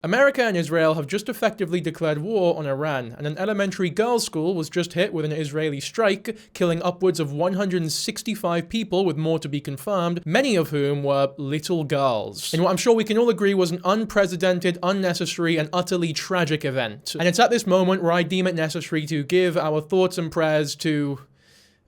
America and Israel have just effectively declared war on Iran, and an elementary girls' school was just hit with an Israeli strike, killing upwards of 165 people, with more to be confirmed, many of whom were little girls. In what I'm sure we can all agree was an unprecedented, unnecessary, and utterly tragic event. And it's at this moment where I deem it necessary to give our thoughts and prayers to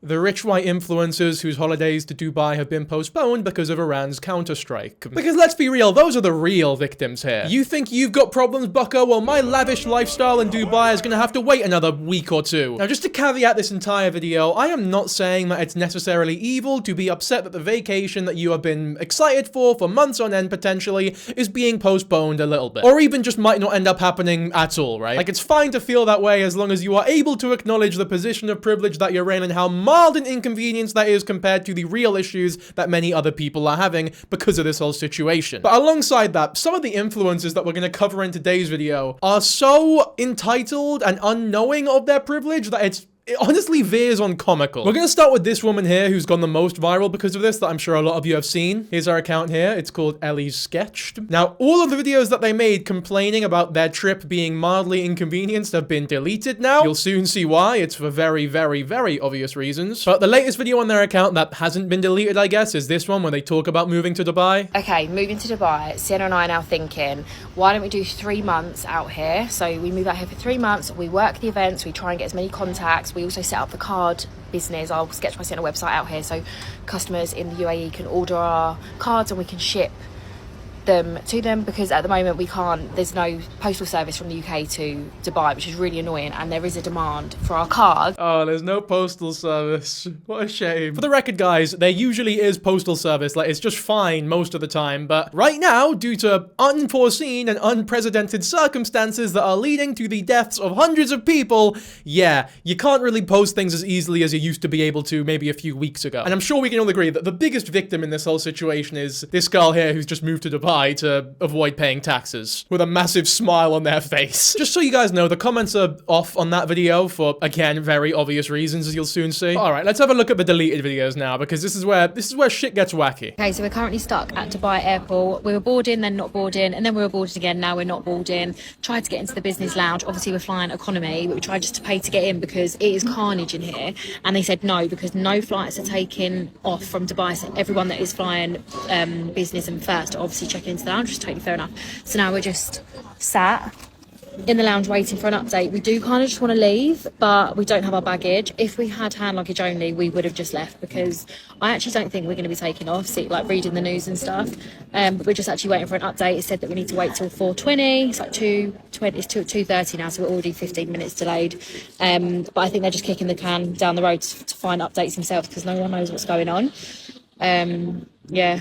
the rich white influencers whose holidays to Dubai have been postponed because of Iran's counter-strike. Because let's be real, those are the real victims here. You think you've got problems, bucko? Well, my lavish lifestyle in Dubai is gonna have to wait another week or two. Now, just to caveat this entire video, I am not saying that it's necessarily evil to be upset that the vacation that you have been excited for months on end potentially is being postponed a little bit. Or even just might not end up happening at all, right? Like, it's fine to feel that way as long as you are able to acknowledge the position of privilege that you're in and how mild an inconvenience that is compared to the real issues that many other people are having because of this whole situation. But alongside that, some of the influencers that we're going to cover in today's video are so entitled and unknowing of their privilege that it honestly veers on comical. We're gonna start with this woman here who's gone the most viral because of this, that I'm sure a lot of you have seen. Here's our account here. It's called Ellie's Sketched. Now, all of the videos that they made complaining about their trip being mildly inconvenienced have been deleted now. You'll soon see why. It's for very, very, very obvious reasons. But the latest video on their account that hasn't been deleted, I guess, is this one where they talk about moving to Dubai. Okay, moving to Dubai. Sienna and I are now thinking, why don't we do 3 months out here? So we move out here for 3 months, we work the events, we try and get as many contacts. We also set up the card business. I'll sketch my Sienna website out here so customers in the UAE can order our cards and we can ship them to them, because at the moment there's no postal service from the UK to Dubai, which is really annoying, and there is a demand for our card. Oh, there's no postal service. What a shame. For the record, guys, there usually is postal service. Like, it's just fine most of the time, but right now, due to unforeseen and unprecedented circumstances that are leading to the deaths of hundreds of people, yeah, you can't really post things as easily as you used to be able to maybe a few weeks ago. And I'm sure we can all agree that the biggest victim in this whole situation is this girl here who's just moved to Dubai to avoid paying taxes, with a massive smile on their face. Just so you guys know, the comments are off on that video for, again, very obvious reasons, as you'll soon see. All right, let's have a look at the deleted videos now, because this is where shit gets wacky. Okay, so we're currently stuck at Dubai airport. We were boarding, then not boarding, and then we were boarding again. Now we're not boarding. Tried to get into the business lounge. Obviously, we're flying economy, but we tried just to pay to get in because it is carnage in here. And they said no, because no flights are taking off from Dubai. So everyone that is flying business and first are obviously checking into the lounge, which is totally fair enough. So now we're just sat in the lounge waiting for an update. We do kind of just want to leave, but we don't have our baggage. If we had hand luggage only, we would have just left, because I actually don't think we're going to be taking off, like reading the news and stuff. But we're just actually waiting for an update. It said that we need to wait till 4:20. It's like 2:20. It's 2:30 now, so we're already 15 minutes delayed. But I think they're just kicking the can down the road to find updates themselves, because no one knows what's going on. Yeah.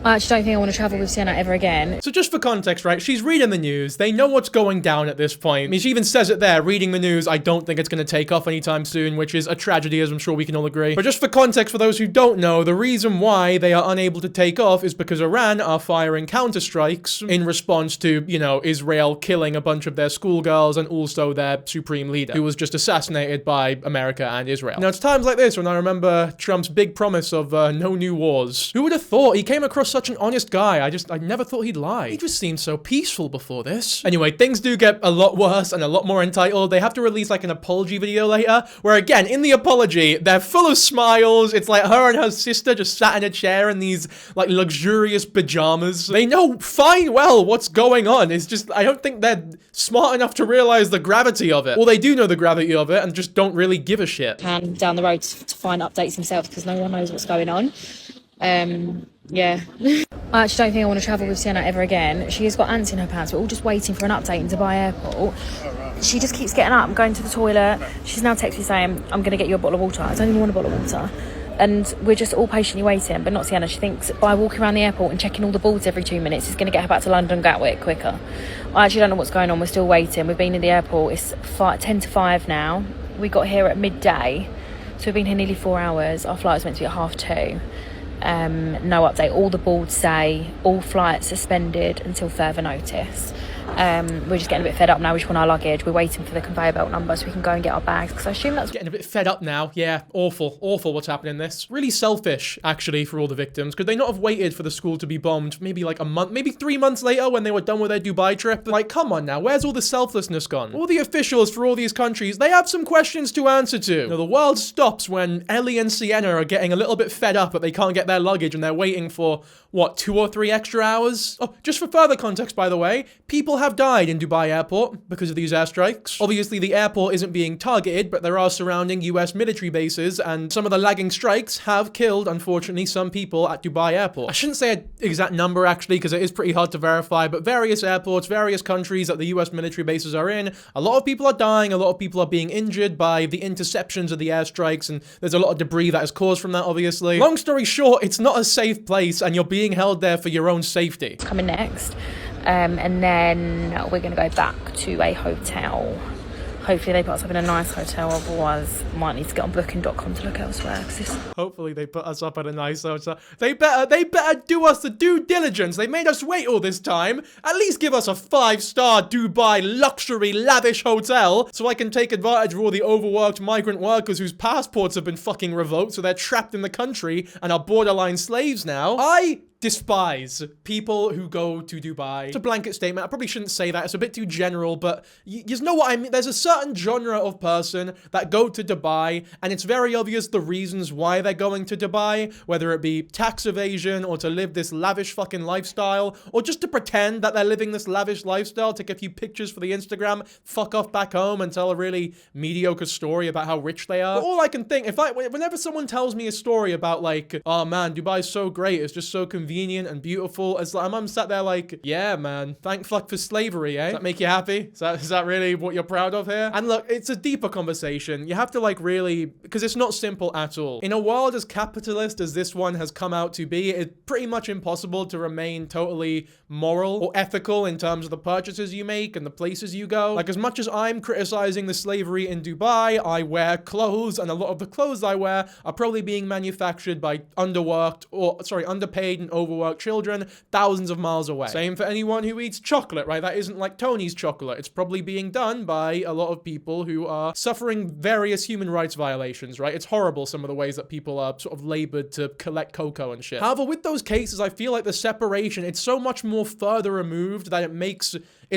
I actually don't think I want to travel with Sienna ever again. So just for context, right, she's reading the news. They know what's going down at this point. I mean, she even says it there, reading the news. I don't think it's going to take off anytime soon, which is a tragedy, as I'm sure we can all agree. But just for context, for those who don't know, the reason why they are unable to take off is because Iran are firing counterstrikes in response to, you know, Israel killing a bunch of their schoolgirls and also their supreme leader, who was just assassinated by America and Israel. Now, it's times like this when I remember Trump's big promise of no new wars. Who would have thought? He came across such an honest guy. I never thought he'd lie. He just seemed so peaceful before this. Anyway, things do get a lot worse and a lot more entitled. They have to release like an apology video later, where again, in the apology, they're full of smiles. It's like her and her sister just sat in a chair in these like luxurious pajamas. They know fine well what's going on. It's just, I don't think they're smart enough to realize the gravity of it. Well, they do know the gravity of it and just don't really give a shit. Can down the road to find updates themselves, because no one knows what's going on. Yeah. I actually don't think I want to travel with Sienna ever again. She has got ants in her pants. We're all just waiting for an update in Dubai airport. She just keeps getting up and going to the toilet. She's now texted me saying, I'm going to get you a bottle of water. I don't even want a bottle of water. And we're just all patiently waiting, but not Sienna. She thinks by walking around the airport and checking all the boards every 2 minutes is going to get her back to London Gatwick quicker. I actually don't know what's going on. We're still waiting. We've been in the airport. It's 10 to 5 now. We got here at midday. So we've been here nearly 4 hours. Our flight was meant to be at 2:30. No update. All the boards say all flights suspended until further notice. We're just getting a bit fed up now. We just want our luggage. We're waiting for the conveyor belt number so we can go and get our bags, because I assume that's... Getting a bit fed up now. Yeah, awful what's happening in this. Really selfish, actually, for all the victims. Could they not have waited for the school to be bombed maybe like a month, maybe 3 months later when they were done with their Dubai trip? Like, come on now, where's all the selflessness gone? All the officials for all these countries, they have some questions to answer to. You know, the world stops when Ellie and Sienna are getting a little bit fed up that they can't get their luggage and they're waiting for, what, 2 or 3 extra hours? Oh, just for further context, by the way, people have died in Dubai airport because of these airstrikes. Obviously, the airport isn't being targeted, but there are surrounding US military bases, and some of the lagging strikes have killed, unfortunately, some people at Dubai airport. I shouldn't say an exact number, actually, because it is pretty hard to verify, but various airports, various countries that the US military bases are in, a lot of people are dying, a lot of people are being injured by the interceptions of the airstrikes, and there's a lot of debris that is caused from that, obviously. Long story short, it's not a safe place, and you're being held there for your own safety. Coming next, and then we're going to go back to a hotel. Hopefully they put us up in a nice hotel, otherwise might need to get on booking.com to look elsewhere. Hopefully they put us up at a nice hotel. They better do us the due diligence. They made us wait all this time. At least give us a 5-star Dubai luxury lavish hotel so I can take advantage of all the overworked migrant workers whose passports have been fucking revoked, so they're trapped in the country and are borderline slaves now. I despise people who go to Dubai. It's a blanket statement. I probably shouldn't say that. It's a bit too general, but you know what I mean. There's a certain genre of person that go to Dubai, and it's very obvious the reasons why they're going to Dubai, whether it be tax evasion or to live this lavish fucking lifestyle, or just to pretend that they're living this lavish lifestyle, take a few pictures for the Instagram, fuck off back home and tell a really mediocre story about how rich they are. But all I can think, whenever someone tells me a story about like, oh man, Dubai's so great, it's just so convenient and beautiful, it's like, I'm sat there like, yeah man, thank fuck for slavery, eh? Does that make you happy? Is that really what you're proud of here? And look, it's a deeper conversation. You have to like really, because it's not simple at all. In a world as capitalist as this one has come out to be, it's pretty much impossible to remain totally moral or ethical in terms of the purchases you make and the places you go. Like, as much as I'm criticizing the slavery in Dubai, I wear clothes, and a lot of the clothes I wear are probably being manufactured by underpaid and overworked children thousands of miles away. Same for anyone who eats chocolate, right? That isn't like Tony's chocolate. It's probably being done by a lot of people who are suffering various human rights violations, right? It's horrible, some of the ways that people are sort of labored to collect cocoa and shit. However, with those cases, I feel like the separation, it's so much more further removed that it makes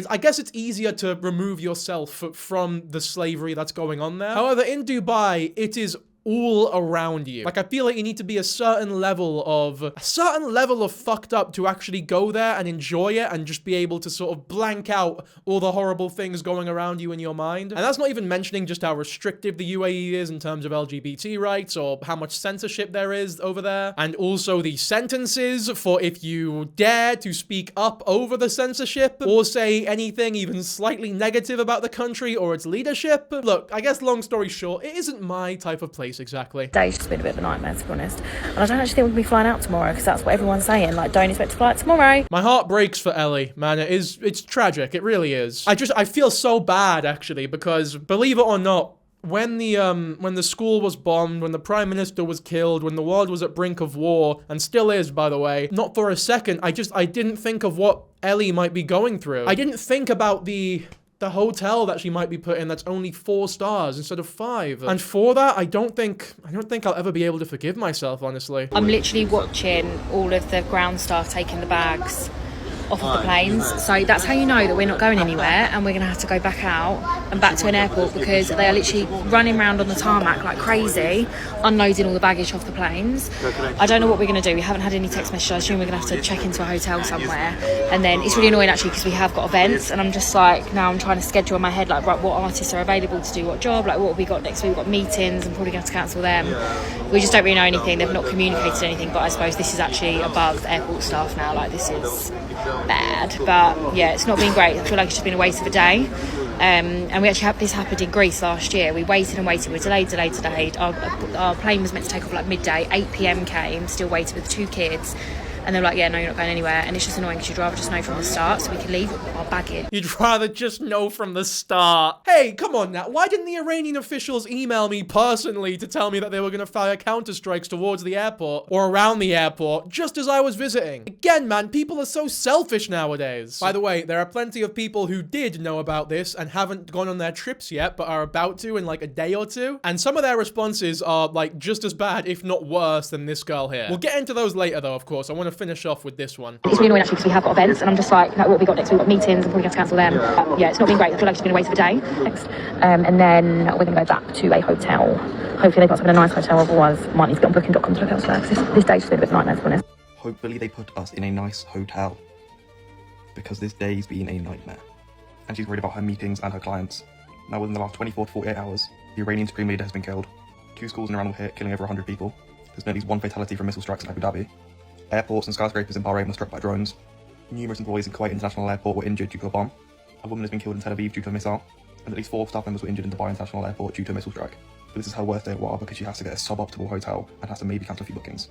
I guess it's easier to remove yourself from the slavery that's going on there. However, in Dubai, it is all around you. Like, I feel like you need to be a certain level of fucked up to actually go there and enjoy it and just be able to sort of blank out all the horrible things going around you in your mind. And that's not even mentioning just how restrictive the UAE is in terms of LGBT rights or how much censorship there is over there. And also the sentences for if you dare to speak up over the censorship or say anything even slightly negative about the country or its leadership. Look, I guess long story short, it isn't my type of place exactly. Day's just been a bit of a nightmare, to be honest. And I don't actually think we'll be flying out tomorrow, because that's what everyone's saying. Like, don't expect to fly out tomorrow. My heart breaks for Ellie, man. It's tragic. It really is. I feel so bad, actually, because believe it or not, when the school was bombed, when the prime minister was killed, when the world was at brink of war, and still is, by the way, not for a second, I didn't think of what Ellie might be going through. I didn't think about the hotel that she might be put in that's only 4 stars instead of 5. And for that, I don't think I'll ever be able to forgive myself, honestly. I'm literally watching all of the ground staff taking the bags off of the planes, so that's how you know that we're not going anywhere, and we're gonna have to go back out and back to an airport, because they are literally running around on the tarmac like crazy, unloading all the baggage off the planes. I don't know what we're gonna do. We haven't had any text messages. I assume we're gonna have to check into a hotel somewhere, and then it's really annoying actually, because we have got events, and I'm just like, now I'm trying to schedule in my head like, right, what artists are available to do what job, like what have we got next week. We've got meetings. I'm probably gonna have to cancel them. We just don't really know anything. They've not communicated anything, but I suppose this is actually above airport staff now. Like, this is bad, but yeah, it's not been great. I feel like it's just been a waste of a day. And we actually had this happened in Greece last year. We waited and waited. We delayed. Our plane was meant to take off like midday. 8 p.m. came, still waiting with 2 kids. And they were like, yeah, no, you're not going anywhere. And it's just annoying because you'd rather just know from the start so we can leave our baggage. You'd rather just know from the start. Hey, come on now. Why didn't the Iranian officials email me personally to tell me that they were going to fire counterstrikes towards the airport or around the airport just as I was visiting? Again, man, people are so selfish nowadays. By the way, there are plenty of people who did know about this and haven't gone on their trips yet, but are about to in like a day or two. And some of their responses are like just as bad, if not worse, than this girl here. We'll get into those later though, of course. I want to finish off with this one. It's really annoying actually because we have got events and I'm just like, what have we got next? We've got meetings and probably have to cancel them. Yeah, it's not been great. I feel like it's been away for the day. Next. And then we're going to go back to a hotel. Hopefully they've got something in a nice hotel, otherwise might need to get on booking.com to look elsewhere. This day's just been a bit of a nightmare, to be honest. Hopefully they put us in a nice hotel, because this day's been a nightmare. And she's worried about her meetings and her clients. Now within the last 24 to 48 hours, the Iranian Supreme Leader has been killed. 2 schools in Iran were hit, killing over 100 people. There's been at least 1 fatality from missile strikes in Abu Dhabi. Airports and skyscrapers in Bahrain were struck by drones. Numerous employees in Kuwait International Airport were injured due to a bomb. A woman has been killed in Tel Aviv due to a missile. And at least 4 staff members were injured in Dubai International Airport due to a missile strike. But this is her worst day at work because she has to get a suboptimal hotel and has to maybe cancel a few bookings.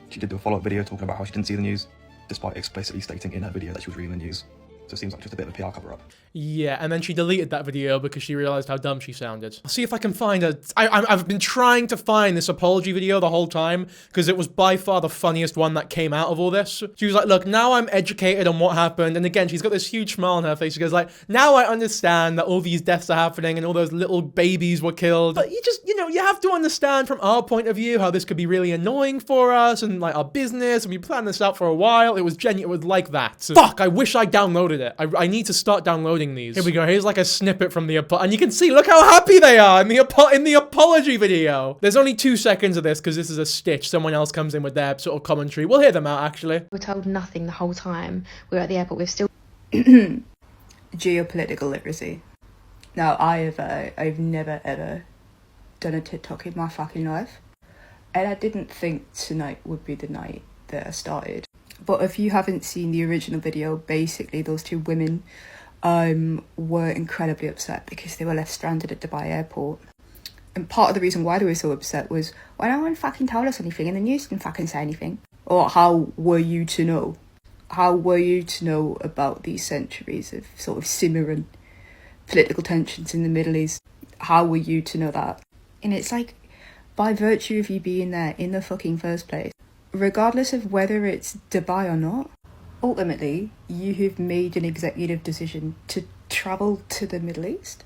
She did do a follow-up video talking about how she didn't see the news, despite explicitly stating in her video that she was reading the news. So it seems like just a bit of a PR cover-up. Yeah, and then she deleted that video because she realized how dumb she sounded. I'll see if I can find a... I've been trying to find this apology video the whole time because it was by far the funniest one that came out of all this. She was like, look, now I'm educated on what happened. And again, she's got this huge smile on her face. She goes like, now I understand that all these deaths are happening and all those little babies were killed. But you just, you have to understand from our point of view how this could be really annoying for us and like our business. And we planned this out for a while. It was genuine. It was like that. Fuck, I wish I downloaded it. I need to start downloading these. Here we go. Here's like a snippet from the and you can see, look how happy they are in the apology video. There's only 2 seconds of this because this is a stitch. Someone else comes in with their sort of commentary. We'll hear them out actually. We're told nothing the whole time. We were at the airport. We've still geopolitical literacy. Now I've never ever done a TikTok in my fucking life, and I didn't think tonight would be the night that I started. But if you haven't seen the original video, basically those 2 women were incredibly upset because they were left stranded at Dubai airport. And part of the reason why they were so upset was, why no one fucking told us anything and the news didn't fucking say anything? Or how were you to know? How were you to know about these centuries of sort of simmering political tensions in the Middle East? How were you to know that? And it's like, by virtue of you being there in the fucking first place, regardless of whether it's Dubai or not, ultimately, you have made an executive decision to travel to the Middle East.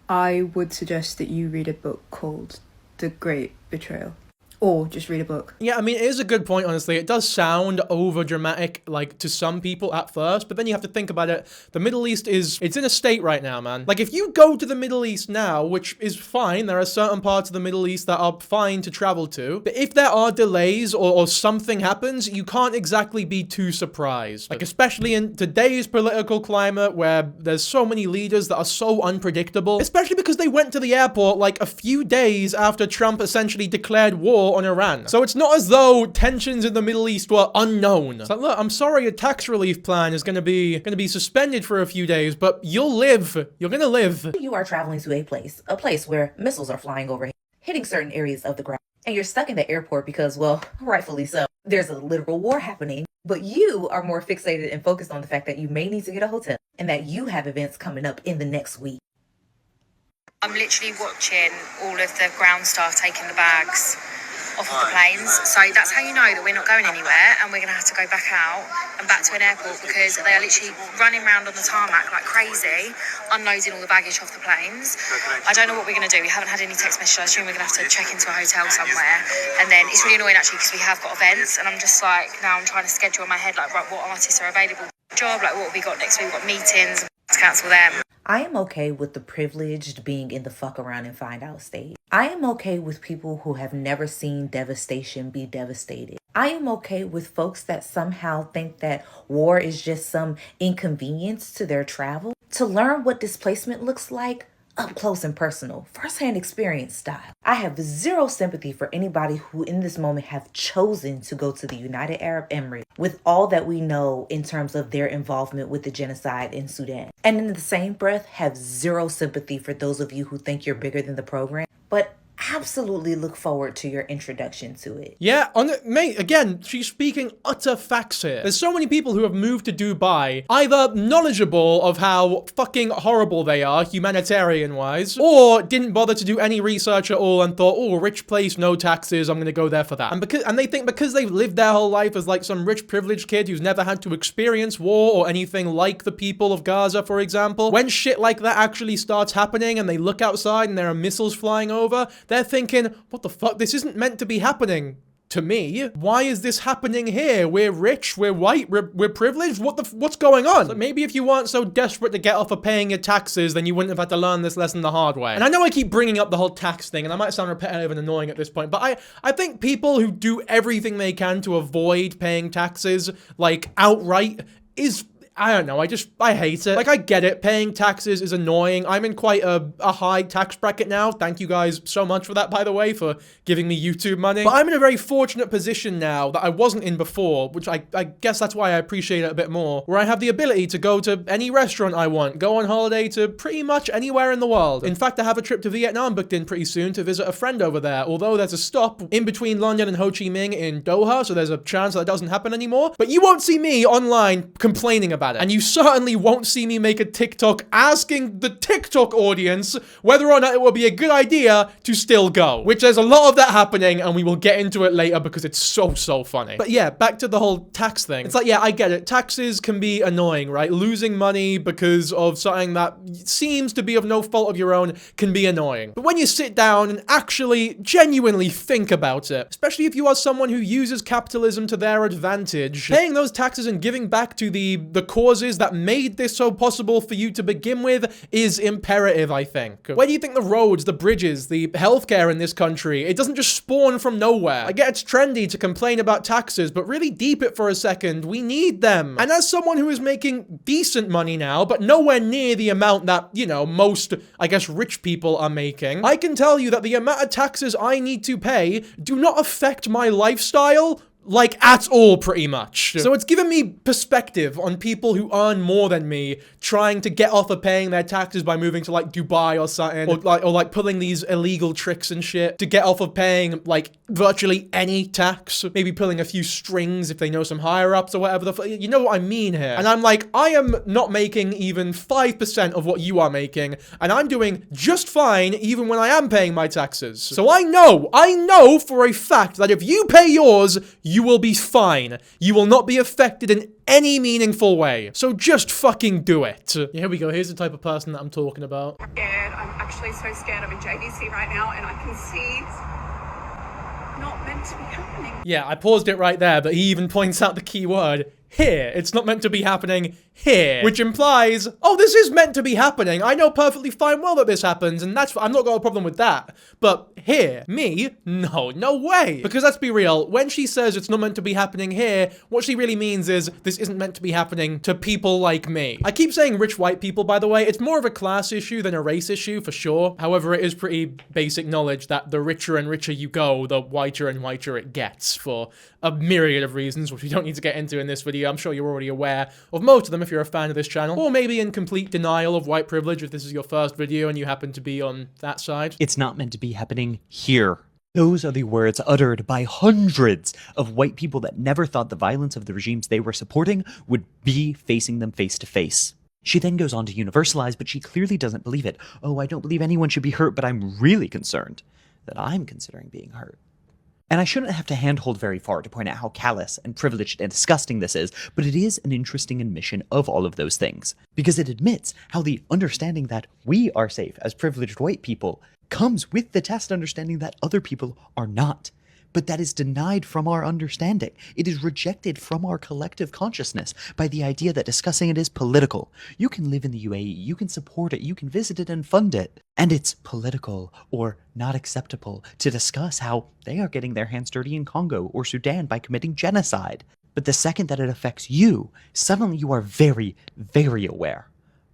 I would suggest that you read a book called The Great Betrayal. Or just read a book. Yeah, I mean, it is a good point, honestly. It does sound over-dramatic, like, to some people at first, but then you have to think about it. The Middle East it's in a state right now, man. Like, if you go to the Middle East now, which is fine, there are certain parts of the Middle East that are fine to travel to, but if there are delays or something happens, you can't exactly be too surprised. Like, especially in today's political climate, where there's so many leaders that are so unpredictable, especially because they went to the airport, like, a few days after Trump essentially declared war on Iran. So it's not as though tensions in the Middle East were unknown. It's like, look, I'm sorry, a tax relief plan is gonna be suspended for a few days, but you'll live. You're gonna live. You are traveling to a place where missiles are flying over, hitting certain areas of the ground, and you're stuck in the airport because, well, rightfully so, there's a literal war happening, but you are more fixated and focused on the fact that you may need to get a hotel and that you have events coming up in the next week. I'm literally watching all of the ground staff taking the bags off of the planes, so that's how you know that we're not going anywhere and we're going to have to go back out and back to an airport because they are literally running around on the tarmac like crazy, unloading all the baggage off the planes. I don't know what we're going to do. We haven't had any text messages. I assume we're going to have to check into a hotel somewhere, and then it's really annoying actually because we have got events and I'm just like, now I'm trying to schedule in my head like, right, what artists are available for the job, like what have we got next week, we've got meetings, to cancel them. I am okay with the privileged being in the fuck around and find out stage. I am okay with people who have never seen devastation be devastated. I am okay with folks that somehow think that war is just some inconvenience to their travel. To learn what displacement looks like, up close and personal, firsthand experience style. I have zero sympathy for anybody who in this moment have chosen to go to the United Arab Emirates with all that we know in terms of their involvement with the genocide in Sudan. And in the same breath, have zero sympathy for those of you who think you're bigger than the program. But absolutely look forward to your introduction to it. Yeah, mate, again, she's speaking utter facts here. There's so many people who have moved to Dubai, either knowledgeable of how fucking horrible they are, humanitarian-wise, or didn't bother to do any research at all and thought, oh, rich place, no taxes, I'm gonna go there for that. And they think because they've lived their whole life as like some rich privileged kid who's never had to experience war or anything like the people of Gaza, for example, when shit like that actually starts happening and they look outside and there are missiles flying over, they're thinking, what the fuck, this isn't meant to be happening to me. Why is this happening here? We're rich, we're white, we're privileged, what's going on? So maybe if you weren't so desperate to get off of paying your taxes, then you wouldn't have had to learn this lesson the hard way. And I know I keep bringing up the whole tax thing, and I might sound repetitive and annoying at this point, but I think people who do everything they can to avoid paying taxes, like outright, is... I don't know, I hate it. Like, I get it, paying taxes is annoying. I'm in quite a high tax bracket now. Thank you guys so much for that, by the way, for giving me YouTube money. But I'm in a very fortunate position now that I wasn't in before, which I guess that's why I appreciate it a bit more, where I have the ability to go to any restaurant I want, go on holiday to pretty much anywhere in the world. In fact, I have a trip to Vietnam booked in pretty soon to visit a friend over there, although there's a stop in between London and Ho Chi Minh in Doha, so there's a chance that doesn't happen anymore. But you won't see me online complaining about it. And you certainly won't see me make a TikTok asking the TikTok audience whether or not it would be a good idea to still go. Which there's a lot of that happening, and we will get into it later because it's so funny. But yeah, back to the whole tax thing. It's like, yeah, I get it. Taxes can be annoying, right? Losing money because of something that seems to be of no fault of your own can be annoying. But when you sit down and actually genuinely think about it, especially if you are someone who uses capitalism to their advantage, paying those taxes and giving back to the causes that made this so possible for you to begin with is imperative, I think. Where do you think the roads, the bridges, the healthcare in this country, it doesn't just spawn from nowhere. I get it's trendy to complain about taxes, but really deep it for a second, we need them. And as someone who is making decent money now, but nowhere near the amount that, you know, most, I guess, rich people are making, I can tell you that the amount of taxes I need to pay do not affect my lifestyle like, at all, pretty much. So it's given me perspective on people who earn more than me trying to get off of paying their taxes by moving to, like, Dubai or something, or like pulling these illegal tricks and shit to get off of paying, like, virtually any tax. Maybe pulling a few strings if they know some higher-ups or whatever you know what I mean here. And I'm like, I am not making even 5% of what you are making, and I'm doing just fine even when I am paying my taxes. So I know for a fact that if you pay yours, you will be fine. You will not be affected in any meaningful way. So just fucking do it. Yeah, here we go. Here's the type of person that I'm talking about. Scared. I'm actually so scared. I'm in JDC right now and I can see it's not meant to be happening. Yeah, I paused it right there, but he even points out the key word. Here. It's not meant to be happening here. Which implies, oh, this is meant to be happening. I know perfectly fine well that this happens, and I'm not got a problem with that. But here, me? No way. Because let's be real, when she says it's not meant to be happening here, what she really means is this isn't meant to be happening to people like me. I keep saying rich white people, by the way. It's more of a class issue than a race issue, for sure. However, it is pretty basic knowledge that the richer and richer you go, the whiter and whiter it gets, for a myriad of reasons, which we don't need to get into in this video. I'm sure you're already aware of most of them if you're a fan of this channel, or maybe in complete denial of white privilege if this is your first video and you happen to be on that side. It's not meant to be happening here. Those are the words uttered by hundreds of white people that never thought the violence of the regimes they were supporting would be facing them face to face. She then goes on to universalize, but she clearly doesn't believe it. Oh, I don't believe anyone should be hurt, but I'm really concerned that I'm considering being hurt. And I shouldn't have to handhold very far to point out how callous and privileged and disgusting this is, but it is an interesting admission of all of those things. Because it admits how the understanding that we are safe as privileged white people comes with the tacit understanding that other people are not. But that is denied from our understanding. It is rejected from our collective consciousness by the idea that discussing it is political. You can live in the UAE, you can support it, you can visit it and fund it. And it's political or not acceptable to discuss how they are getting their hands dirty in Congo or Sudan by committing genocide. But the second that it affects you, suddenly you are very, very aware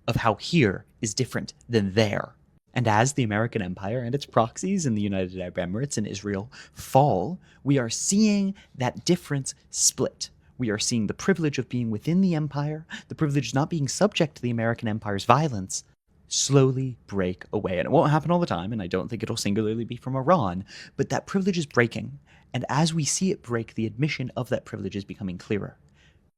of how here is different than there. And as the American empire and its proxies in the United Arab Emirates and Israel fall, we are seeing that difference split. We are seeing the privilege of being within the empire, the privilege of not being subject to the American empire's violence, slowly break away. And it won't happen all the time, and I don't think it'll singularly be from Iran, but that privilege is breaking. And as we see it break, the admission of that privilege is becoming clearer.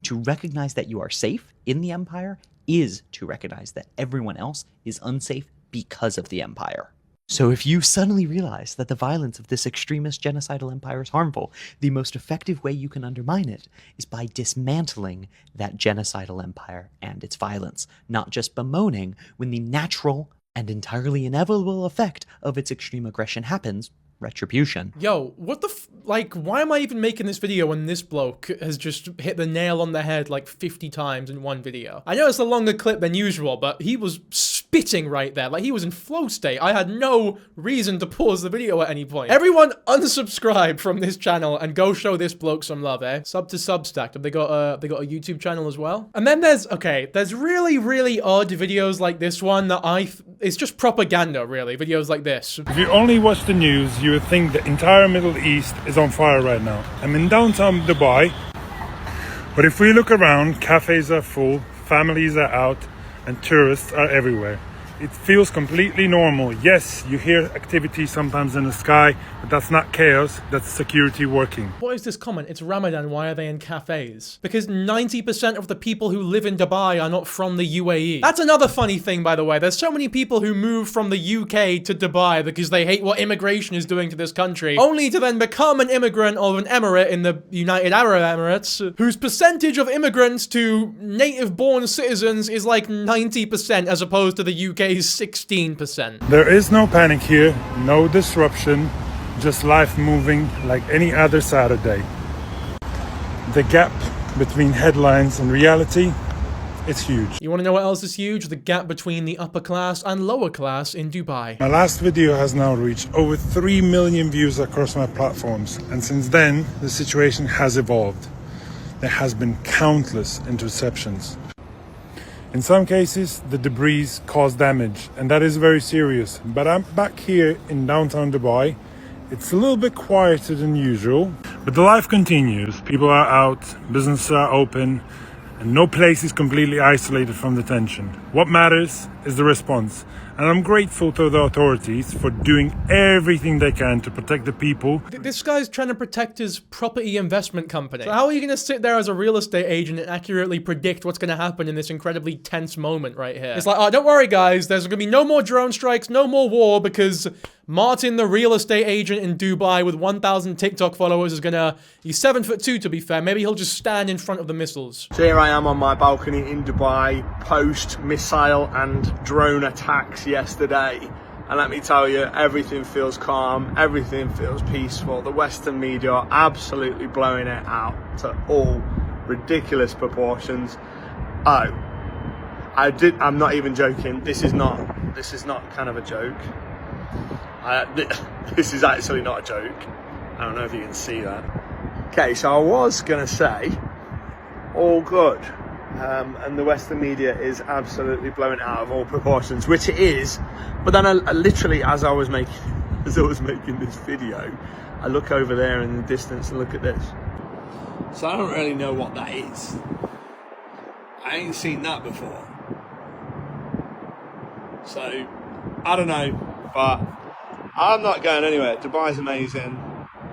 To recognize that you are safe in the empire is to recognize that everyone else is unsafe because of the empire. So if you suddenly realize that the violence of this extremist genocidal empire is harmful, the most effective way you can undermine it is by dismantling that genocidal empire and its violence, not just bemoaning when the natural and entirely inevitable effect of its extreme aggression happens, retribution. Yo, what the like, why am I even making this video when this bloke has just hit the nail on the head like 50 times in one video? I know it's a longer clip than usual, but he was spitting right there. Like, he was in flow state. I had no reason to pause the video at any point. Everyone unsubscribe from this channel and go show this bloke some love, eh? Sub to Substack. Have they got a YouTube channel as well? And then there's really, really odd videos like this one that it's just propaganda, really. Videos like this. If you only watch the news, you would think the entire Middle East is on fire right now. I'm in downtown Dubai, but if we look around, cafes are full, families are out, and tourists are everywhere. It feels completely normal. Yes, you hear activity sometimes in the sky, but that's not chaos, that's security working. What is this comment? It's Ramadan, why are they in cafes? Because 90% of the people who live in Dubai are not from the UAE. That's another funny thing, by the way. There's so many people who move from the UK to Dubai because they hate what immigration is doing to this country, only to then become an immigrant of an emirate in the United Arab Emirates, whose percentage of immigrants to native-born citizens is like 90% as opposed to the UK's 16%. There is no panic here, no disruption, just life moving like any other Saturday. The gap between headlines and reality, it's huge. You want to know what else is huge? The gap between the upper class and lower class in Dubai. My last video has now reached over 3 million views across my platforms, and since then, the situation has evolved. There has been countless interceptions. In some cases, the debris caused damage, and that is very serious. But I'm back here in downtown Dubai. It's a little bit quieter than usual, but the life continues. People are out, businesses are open, and no place is completely isolated from the tension. What matters is the response. And I'm grateful to the authorities for doing everything they can to protect the people. This guy's trying to protect his property investment company. So how are you going to sit there as a real estate agent and accurately predict what's going to happen in this incredibly tense moment right here? It's like, oh, don't worry guys, there's going to be no more drone strikes, no more war, because Martin, the real estate agent in Dubai with 1,000 TikTok followers, is gonna, he's 7'2" to be fair, maybe he'll just stand in front of the missiles. So here I am on my balcony in Dubai, post-missile and drone attacks yesterday. And let me tell you, everything feels calm, everything feels peaceful. The Western media are absolutely blowing it out to all ridiculous proportions. Oh, I'm not even joking. This is not kind of a joke. This is actually not a joke. I don't know if you can see that. Okay, so I was gonna say all good, and the Western media is absolutely blowing it out of all proportions, which it is. But then I literally, as I was making this video, I look over there in the distance and look at this. So I don't really know what that is. I ain't seen that before. So I don't know, but I'm not going anywhere. Dubai's amazing.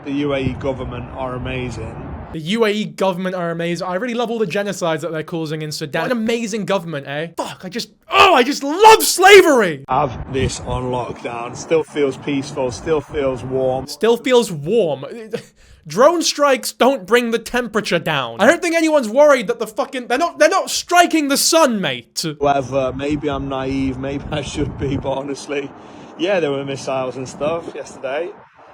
The UAE government are amazing. The UAE government are amazing. I really love all the genocides that they're causing in Sudan. What an amazing government, eh? Fuck, I just love slavery! Have this on lockdown. Still feels peaceful, still feels warm. Still feels warm. Drone strikes don't bring the temperature down. I don't think anyone's worried that they're not striking the sun, mate. However, maybe I'm naive, maybe I should be, but honestly, yeah, there were missiles and stuff yesterday.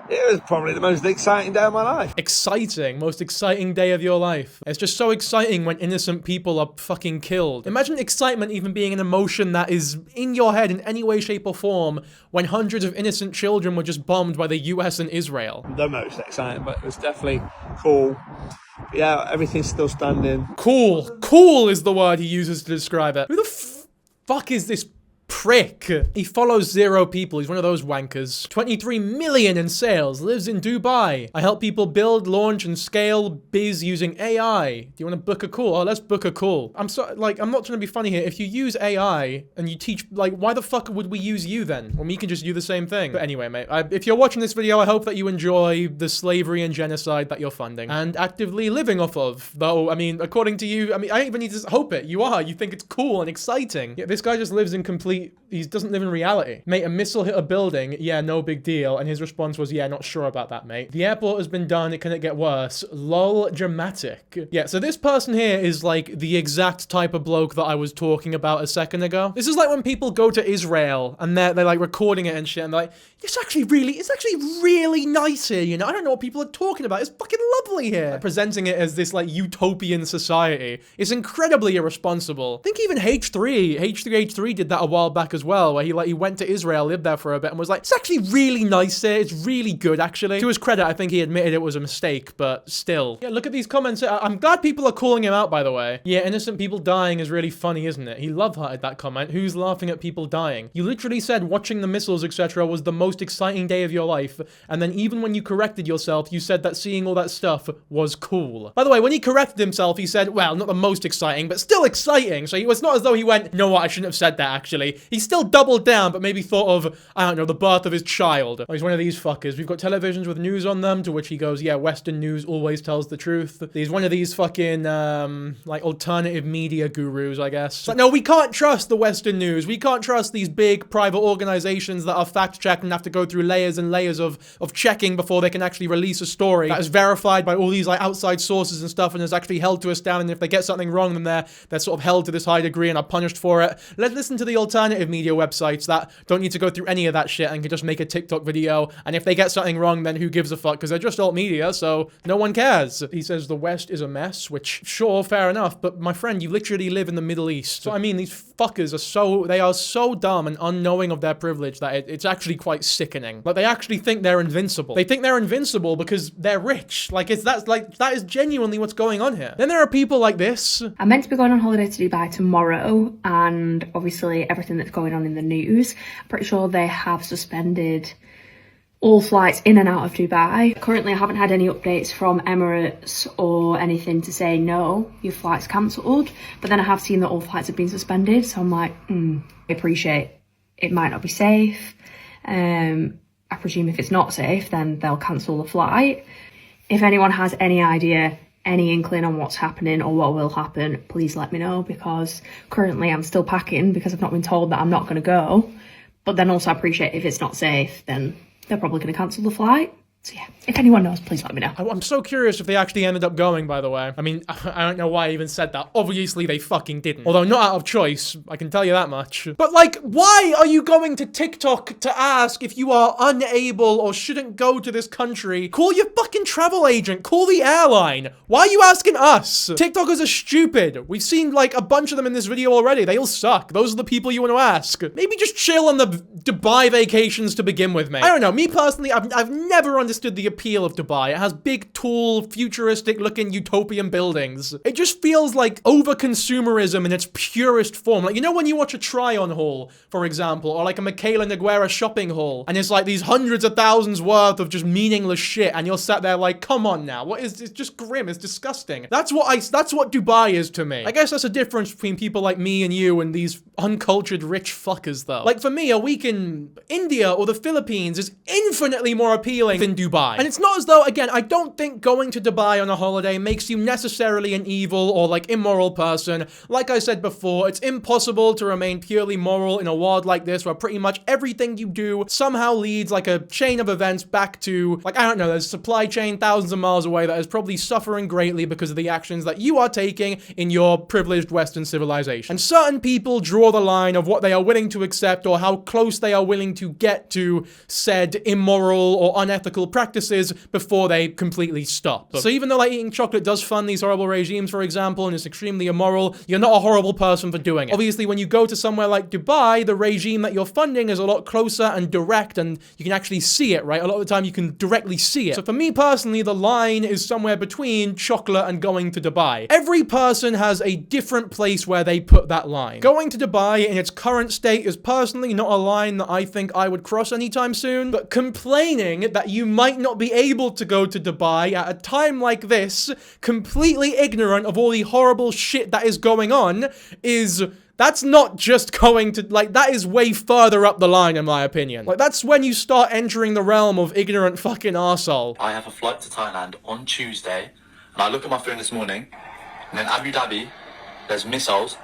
It was probably the most exciting day of my life. Exciting. Most exciting day of your life. It's just so exciting when innocent people are fucking killed. Imagine excitement even being an emotion that is in your head in any way, shape, or form when hundreds of innocent children were just bombed by the US and Israel. The most exciting, but it was definitely cool. Yeah, everything's still standing. Cool. Cool is the word he uses to describe it. Who the fuck is this prick. He follows 0 people. He's one of those wankers. 23 million in sales. Lives in Dubai. I help people build, launch, and scale biz using AI. Do you want to book a call? Oh, let's book a call. I'm not trying to be funny here. If you use AI and you teach, like, why the fuck would we use you then? When we can just do the same thing. But anyway, mate, if you're watching this video, I hope that you enjoy the slavery and genocide that you're funding and actively living off of. Though, I mean, according to you, I mean, I don't even need to hope it. You are. You think it's cool and exciting. Yeah, this guy just lives in complete, he doesn't live in reality. Mate, a missile hit a building. Yeah, no big deal. And his response was, yeah, not sure about that, mate. The airport has been done. Can it get worse? Lol, dramatic. Yeah, so this person here is like the exact type of bloke that I was talking about a second ago. This is like when people go to Israel and they're like recording it and shit and they're like, it's actually really nice here, you know? I don't know what people are talking about. It's fucking lovely here. Like, presenting it as this like utopian society is incredibly irresponsible. I think even H3 did that a while back as well, where he went to Israel, lived there for a bit and was like, it's actually really nice here. It's really good, actually. To his credit, I think he admitted it was a mistake, but still. Yeah, look at these comments. I'm glad people are calling him out, by the way. Yeah, innocent people dying is really funny, isn't it? He love-hearted that comment. Who's laughing at people dying? You literally said watching the missiles, etc. was the most exciting day of your life, and then even when you corrected yourself, you said that seeing all that stuff was cool. By the way, when he corrected himself, he said, well, not the most exciting, but still exciting. So it's not as though he went, you know what, I shouldn't have said that, actually. He still doubled down, but maybe thought of, I don't know, the birth of his child. Oh, he's one of these fuckers. We've got televisions with news on them, to which he goes, yeah, Western news always tells the truth. He's one of these fucking, like, alternative media gurus, I guess. It's like, no, we can't trust the Western news. We can't trust these big private organizations that are fact-checked and have to go through layers and layers of checking before they can actually release a story that is verified by all these, like, outside sources and stuff and is actually held to a standard. And if they get something wrong, then they're sort of held to this high degree and are punished for it. Let's listen to the alternative media websites that don't need to go through any of that shit and can just make a TikTok video. And if they get something wrong, then who gives a fuck? Because they're just alt media, so no one cares. He says the West is a mess, which, sure, fair enough, but my friend, you literally live in the Middle East. So, I mean, these fuckers are so dumb and unknowing of their privilege that it's actually quite sickening. Like, they actually think they're invincible. They think they're invincible because they're rich. Like, that is genuinely what's going on here. Then there are people like this. I'm meant to be going on holiday to Dubai tomorrow, and obviously everything that's going on in the news, I'm pretty sure they have suspended all flights in and out of Dubai. Currently, I haven't had any updates from Emirates or anything to say, no, your flight's cancelled. But then I have seen that all flights have been suspended. So I'm like, I appreciate it might not be safe. I presume if it's not safe, then they'll cancel the flight. If anyone has any idea, any inkling on what's happening or what will happen, please let me know, because currently I'm still packing because I've not been told that I'm not going to go. But then also I appreciate if it's not safe, then they're probably going to cancel the flight. So yeah, if anyone knows, please let me know. I'm so curious if they actually ended up going, by the way. I mean, I don't know why I even said that. Obviously, they fucking didn't. Although not out of choice, I can tell you that much. But like, why are you going to TikTok to ask if you are unable or shouldn't go to this country? Call your fucking travel agent. Call the airline. Why are you asking us? TikTokers are stupid. We've seen like a bunch of them in this video already. They all suck. Those are the people you want to ask. Maybe just chill on the Dubai vacations to begin with, mate. I don't know. Me personally, I've never understood the appeal of Dubai. It has big, tall, futuristic-looking utopian buildings. It just feels like over-consumerism in its purest form. Like, you know when you watch a try-on haul, for example, or like a Michaela Nogueira shopping haul, and it's like these hundreds of thousands worth of just meaningless shit, and you're sat there like, come on now, what is, it's just grim, it's disgusting. That's what Dubai is to me. I guess that's a difference between people like me and you and these uncultured rich fuckers, though. Like, for me, a week in India or the Philippines is infinitely more appealing than Dubai. And it's not as though, again, I don't think going to Dubai on a holiday makes you necessarily an evil or like immoral person. Like I said before, it's impossible to remain purely moral in a world like this where pretty much everything you do somehow leads like a chain of events back to, like, I don't know, there's a supply chain thousands of miles away that is probably suffering greatly because of the actions that you are taking in your privileged Western civilization. And certain people draw the line of what they are willing to accept or how close they are willing to get to said immoral or unethical practices before they completely stop. So even though like eating chocolate does fund these horrible regimes, for example, and it's extremely immoral, you're not a horrible person for doing it. Obviously, when you go to somewhere like Dubai, the regime that you're funding is a lot closer and direct, and you can actually see it, right? A lot of the time you can directly see it. So for me personally, the line is somewhere between chocolate and going to Dubai. Every person has a different place where they put that line. Going to Dubai in its current state is personally not a line that I think I would cross anytime soon, but complaining that you might not be able to go to Dubai at a time like this, completely ignorant of all the horrible shit that is going on, that's not just going to, like, that is way further up the line, in my opinion. Like, that's when you start entering the realm of ignorant fucking arsehole. I have a flight to Thailand on Tuesday, and I look at my phone this morning, and in Abu Dhabi, there's missiles,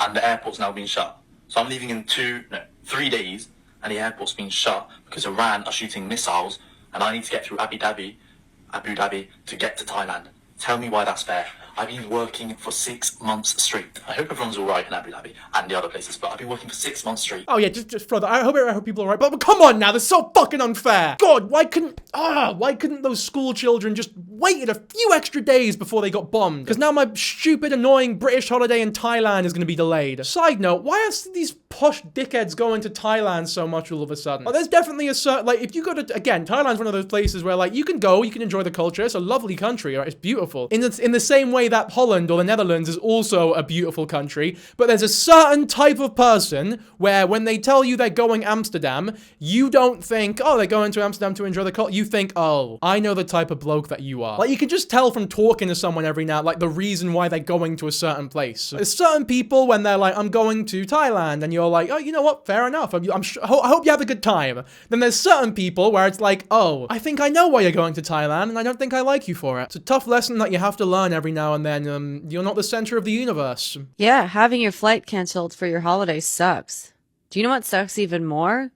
and the airport's now been shut. So I'm leaving in 3 days, and the airport's been shut because Iran are shooting missiles, and I need to get through Abu Dhabi to get to Thailand. Tell me why that's fair. I've been working for 6 months straight. I hope everyone's all right in Abu Dhabi and the other places, but I've been working for 6 months straight. Oh yeah, just further. I hope people are right. But come on now, that's so fucking unfair. God, why couldn't those school children just waited a few extra days before they got bombed? Because now my stupid, annoying British holiday in Thailand is going to be delayed. Side note, why are these posh dickheads going to Thailand so much all of a sudden? Well, there's definitely a certain, like, if you go to, again, Thailand's one of those places where, like, you can go, you can enjoy the culture. It's a lovely country, right? It's beautiful. In the same way that Holland or the Netherlands is also a beautiful country, but there's a certain type of person where when they tell you they're going Amsterdam, you don't think, oh, they're going to Amsterdam to enjoy the culture. You think, oh, I know the type of bloke that you are. Like, you can just tell from talking to someone every now, like, the reason why they're going to a certain place. There's certain people when they're like, I'm going to Thailand, and you're like, oh, you know what? Fair enough. I hope you have a good time. Then there's certain people where it's like, oh, I think I know why you're going to Thailand, and I don't think I like you for it. It's a tough lesson that you have to learn every now and then. You're not the center of the universe. Yeah, having your flight canceled for your holiday sucks. Do you know what sucks even more?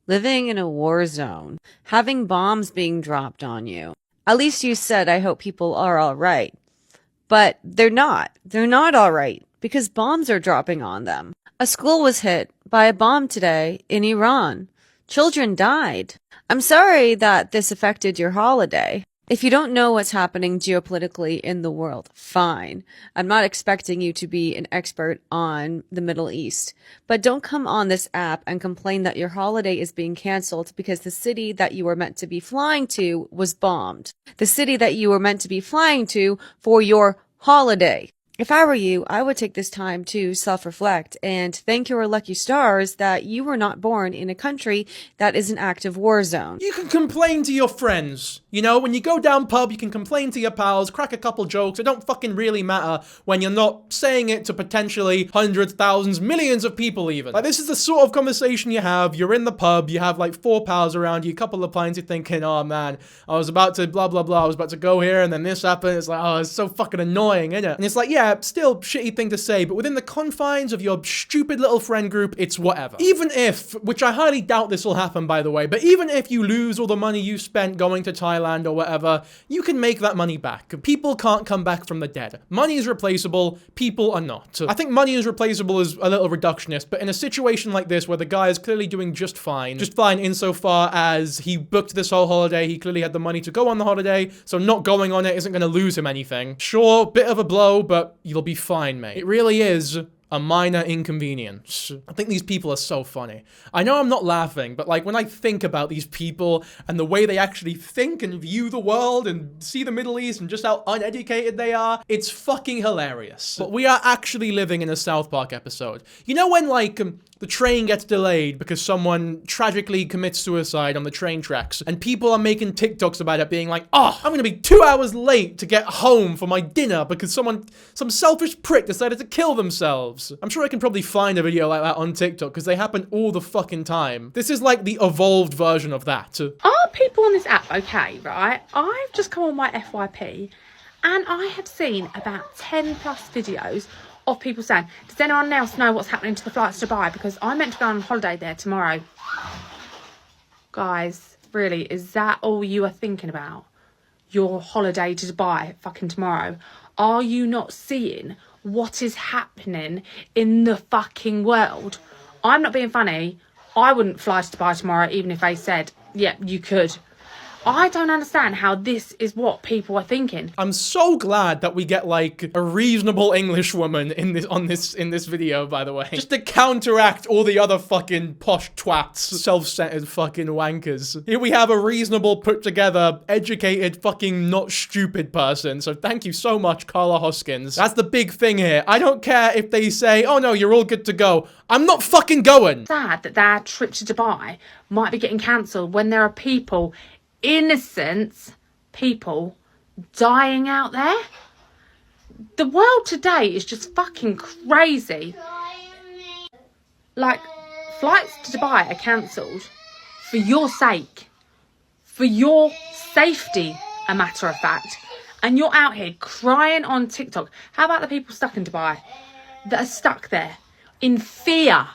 Living in a war zone. Having bombs being dropped on you. At least you said, I hope people are all right. But they're not. They're not all right because bombs are dropping on them. A school was hit by a bomb today in Iran. Children died. I'm sorry that this affected your holiday. If you don't know what's happening geopolitically in the world, fine. I'm not expecting you to be an expert on the Middle East. But don't come on this app and complain that your holiday is being canceled because the city that you were meant to be flying to was bombed. The city that you were meant to be flying to for your holiday. If I were you, I would take this time to self-reflect and thank your lucky stars that you were not born in a country that is an active war zone. You can complain to your friends. You know, when you go down pub, you can complain to your pals, crack a couple jokes. It don't fucking really matter when you're not saying it to potentially hundreds, thousands, millions of people even. Like, this is the sort of conversation you have. You're in the pub, you have like 4 pals around you, a couple of pints, you're thinking, oh man, I was about to blah, blah, blah. I was about to go here and then this happened. It's like, oh, it's so fucking annoying, isn't it? And it's like, yeah, still shitty thing to say, but within the confines of your stupid little friend group, it's whatever. Even if, which I highly doubt this will happen by the way, but even if you lose all the money you spent going to Thailand or whatever, you can make that money back. People can't come back from the dead. Money is replaceable, people are not. I think money is replaceable is a little reductionist, but in a situation like this where the guy is clearly doing just fine insofar as he booked this whole holiday, he clearly had the money to go on the holiday, so not going on it isn't going to lose him anything. Sure, bit of a blow, but you'll be fine, mate. It really is a minor inconvenience. I think these people are so funny. I know I'm not laughing, but like when I think about these people and the way they actually think and view the world and see the Middle East and just how uneducated they are, it's fucking hilarious. But we are actually living in a South Park episode. You know when like the train gets delayed because someone tragically commits suicide on the train tracks and people are making TikToks about it being like, oh, I'm gonna be 2 hours late to get home for my dinner because some selfish prick decided to kill themselves. I'm sure I can probably find a video like that on TikTok because they happen all the fucking time. This is like the evolved version of that. Are people on this app okay, right? I've just come on my FYP and I have seen about 10 plus videos of people saying, does anyone else know what's happening to the flights to Dubai? Because I'm meant to go on holiday there tomorrow. Guys, really, is that all you are thinking about? Your holiday to Dubai fucking tomorrow? Are you not seeing what is happening in the fucking world? I'm not being funny. I wouldn't fly to Dubai tomorrow even if they said, yeah, you could. I don't understand how this is what people are thinking. I'm so glad that we get like a reasonable English woman in this video, by the way. Just to counteract all the other fucking posh twats, self-centered fucking wankers. Here we have a reasonable, put together, educated, fucking not stupid person. So thank you so much, Carla Hoskins. That's the big thing here. I don't care if they say, oh no, you're all good to go. I'm not fucking going. Sad that their trip to Dubai might be getting cancelled when there are people, innocent people, dying out there. The world today is just fucking crazy. Like, flights to Dubai are cancelled for your sake, for your safety, a matter of fact. And you're out here crying on TikTok. How about the people stuck in Dubai that are stuck there in fear?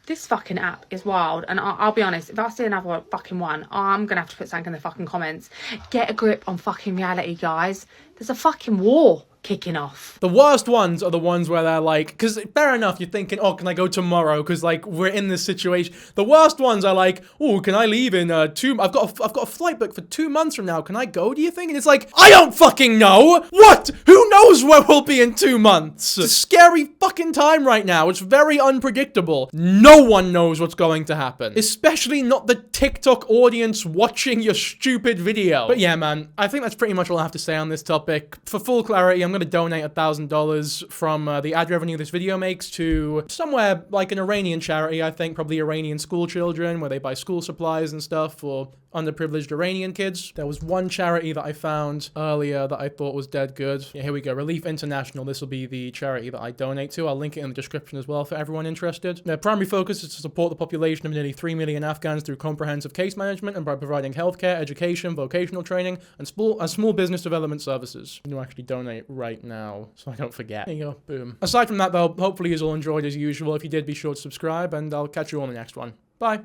This fucking app is wild, and I'll be honest, if I see another fucking one, I'm gonna have to put something in the fucking comments. Get a grip on fucking reality, guys. There's a fucking war kicking off. The worst ones are the ones where they're like, because fair enough, you're thinking, oh, can I go tomorrow? Because like we're in this situation. The worst ones are like, oh, can I leave in I've got a flight booked for 2 months from now. Can I go? Do you think? And it's like, I don't fucking know. What? Who knows where we'll be in 2 months? It's a scary fucking time right now. It's very unpredictable. No one knows what's going to happen, especially not the TikTok audience watching your stupid video. But yeah, man, I think that's pretty much all I have to say on this topic. For full clarity, I'm going to donate $1,000 from the ad revenue this video makes to somewhere like an Iranian charity, I think, probably Iranian school children, where they buy school supplies and stuff for underprivileged Iranian kids. There was one charity that I found earlier that I thought was dead good. Yeah, here we go. Relief International. This will be the charity that I donate to. I'll link it in the description as well for everyone interested. Their primary focus is to support the population of nearly 3 million Afghans through comprehensive case management and by providing healthcare, education, vocational training, and small business development services. You can actually donate right now, so I don't forget. There you go. Boom. Aside from that, though, hopefully you all enjoyed as usual. If you did, be sure to subscribe, and I'll catch you on the next one. Bye.